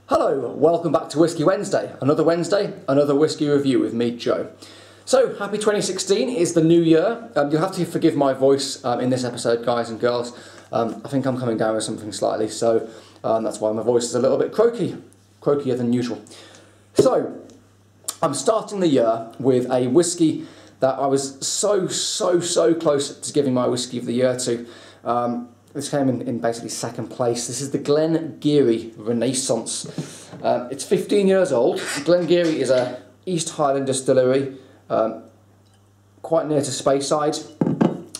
Hello, welcome back to Whiskey Wednesday, another whiskey review with me, Joe. So, happy 2016, it's the new year. You'll have to forgive my voice in this episode, guys and girls. I think I'm coming down with something slightly, so that's why my voice is a little bit croakier than usual. So, I'm starting the year with a whiskey that I was so close to giving my whiskey of the year to. This came in basically second place. This is the Glen Garioch Renaissance. It's 15 years old. Glen Garioch is a East Highland distillery, quite near to Speyside.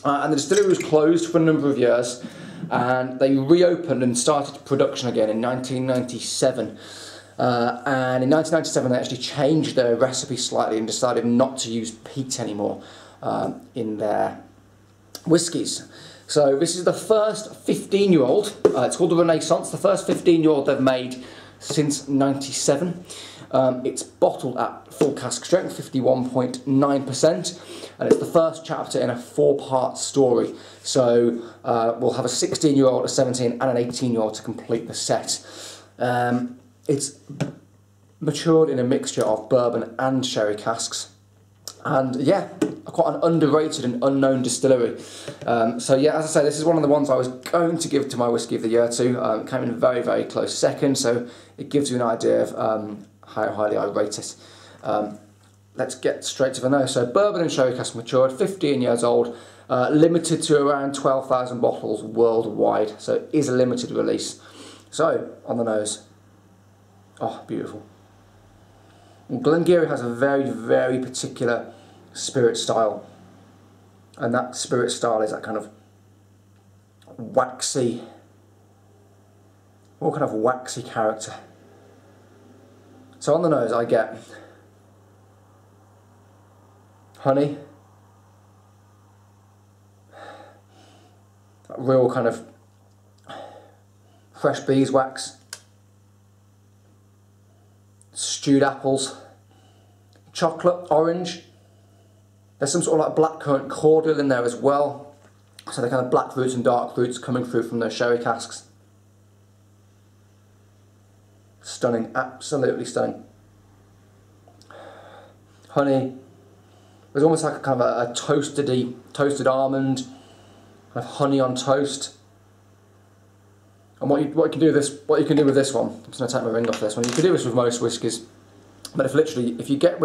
And the distillery was closed for a number of years, and they reopened and started production again in 1997. And in 1997 they actually changed their recipe slightly and decided not to use peat anymore in their whiskies. So this is the first 15-year-old, it's called the Renaissance, the first 15-year-old they've made since 97. It's bottled at full cask strength, 51.9%, and it's the first chapter in a 4-part story. So we'll have a 16-year-old, a 17 and an 18-year-old to complete the set. It's matured in a mixture of bourbon and sherry casks. And yeah, quite an underrated and unknown distillery. So yeah, as I say, this is one of the ones I was going to give to my Whiskey of the Year to. It came in very close second, so it gives you an idea of how highly I rate it. Let's get straight to the nose. So bourbon and sherry cask matured, 15 years old, limited to around 12,000 bottles worldwide, so it is a limited release. So, on the nose. Oh, beautiful. Glen Garioch has a very particular spirit style, and that spirit style is that kind of waxy, more kind of waxy character. So on the nose I get honey, that real kind of fresh beeswax, stewed apples, chocolate, orange. There's some sort of like blackcurrant cordial in there as well. So the kind of black fruits and dark fruits coming through from those sherry casks. Stunning, absolutely stunning. Honey. There's almost like a kind of a toasted almond, kind of honey on toast. And what you can do with this one, I'm just going to take my ring off this one. You can do this with most whiskies, but if you get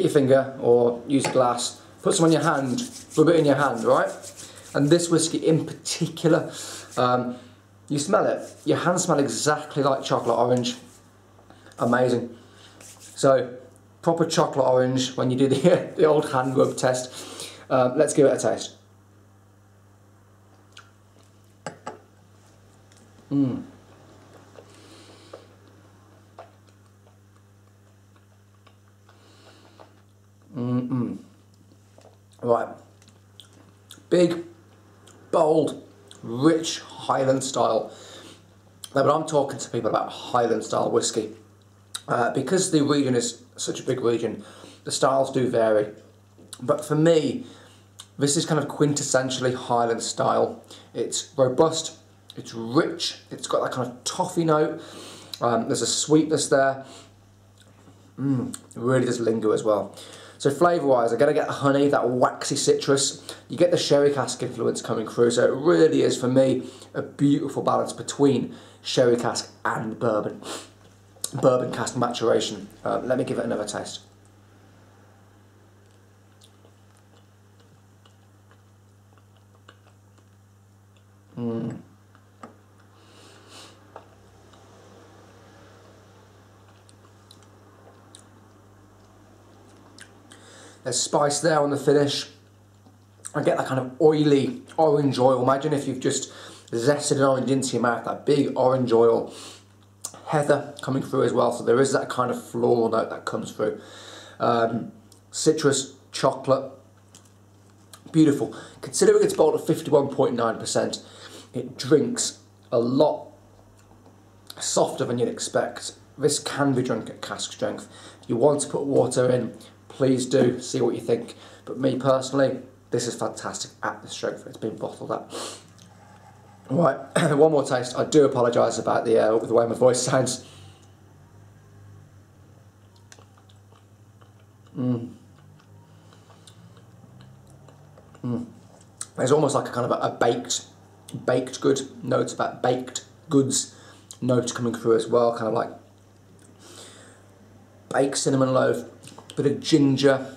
your finger or use glass, put some on your hand, rub it in your hand, right? And this whiskey in particular, you smell it. Your hands smell exactly like chocolate orange. Amazing. So proper chocolate orange when you do the old hand rub test. Let's give it a taste. Right. Big, bold, rich Highland style. Now, when I'm talking to people about Highland style whiskey, because the region is such a big region, the styles do vary. But for me, this is kind of quintessentially Highland style. It's robust, it's rich, it's got that kind of toffee note, there's a sweetness there. It really does linger as well. So flavour-wise, I'm going to get the honey, that waxy citrus. You get the sherry cask influence coming through, so it really is, for me, a beautiful balance between sherry cask and bourbon. Bourbon cask maturation. Let me give it another taste. There's spice there on the finish. I get that kind of oily orange oil. Imagine if you've just zested an orange into your mouth, that big orange oil. Heather coming through as well, so there is that kind of floral note that comes through. Citrus, chocolate, beautiful. Considering it's bottled at 51.9%, it drinks a lot softer than you'd expect. This can be drunk at cask strength. If you want to put water in, please do, see what you think. But me personally, this is fantastic at the strength it's been bottled at. Right, one more taste. I do apologise about the way my voice sounds. There's almost like a kind of a baked good notes, about baked goods notes coming through as well, kind of like baked cinnamon loaf, bit of ginger,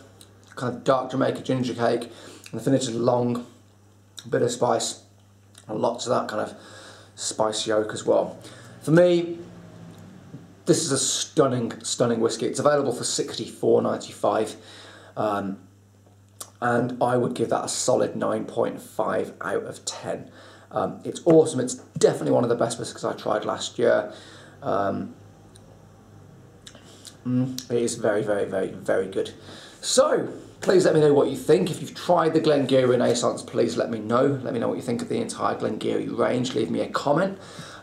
kind of dark Jamaica ginger cake, and the finish is long, bit of spice, and lots of that kind of spicy oak as well. For me, this is a stunning whiskey. It's available for $64.95, and I would give that a solid 9.5 out of 10. It's awesome. It's definitely one of the best whiskies I tried last year. It is very, very, very, very good. So, please let me know what you think. If you've tried the Glen Garioch Renaissance, please let me know. Let me know what you think of the entire Glen Garioch range. Leave me a comment.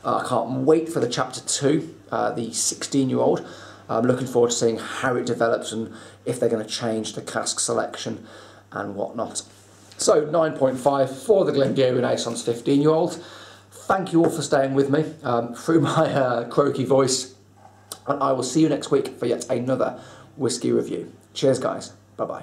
I can't wait for the Chapter 2, the 16-year-old. I'm looking forward to seeing how it develops and if they're going to change the cask selection and whatnot. So, 9.5 for the Glen Garioch Renaissance 15-year-old. Thank you all for staying with me through my croaky voice. And I will see you next week for yet another whiskey review. Cheers, guys. Bye-bye.